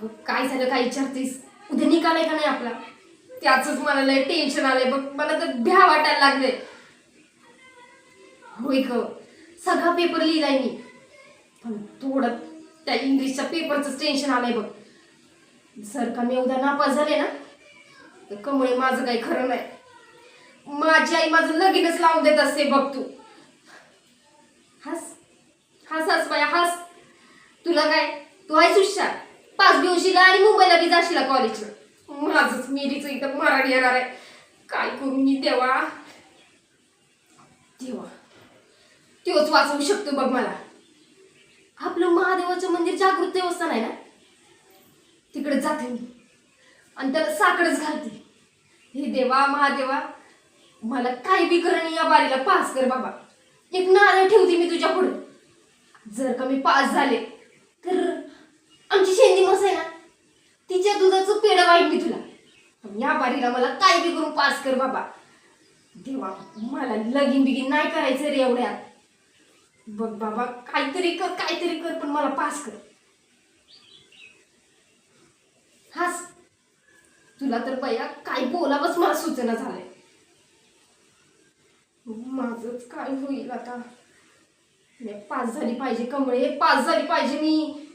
अगं काय झालं, काय विचारतेस? उद्या निकाल का नाही आपला? त्याचंच मला लय टेन्शन आलंय बघ. मला तर भ्या वाटायला लागले. होय ग, सगळा पेपर लिहिलाय मी, पण थोडं त्या इंग्लिशच्या पेपरचं टेन्शन आलंय बघ. जर का मी उद्या नापास झाले ना, तर कमळे माझं काही खरं नाही. माझी आई माझं लगीनच लावून देत असते बघ. तू हस हस हस बाया हस. तुला काय, तू आहेस हुशार, पाच दिवशीला आणि मुंबईला बी जाशील कॉलेजला. माझंच मेरीचं इथं मराठी येणार आहे. काय करू मी देवा? देवा तोच वाचवू शकतो बघ मला. आपलं महादेवाचं मंदिर जागृत देवस्थान आहे ना, तिकडे जाते मी आणि त्याला साकडच घालते. हे देवा महादेवा, मला काही बी करणी या बारीला पास कर बाबा. एक नारळ ठेवते मी तुझ्या पुढे. जर का मी पास झाले तर आमची शेंदी मस आहे ना, तिच्या दुधाचं पेढं वाईट मी तुला. पण या बारीला मला काय बी करून पास कर बाबा. देवा मला लगीन बिगीन नाही करायचं रे एवढ्यात. बघ बाबा, काहीतरी कर पण मला पास कर. हास. तुला तर बया काय बोलावंच मला सूचना झालंय. माझंच काय होईल आता? पास झाली पाहिजे कमळे, पास झाली पाहिजे मी.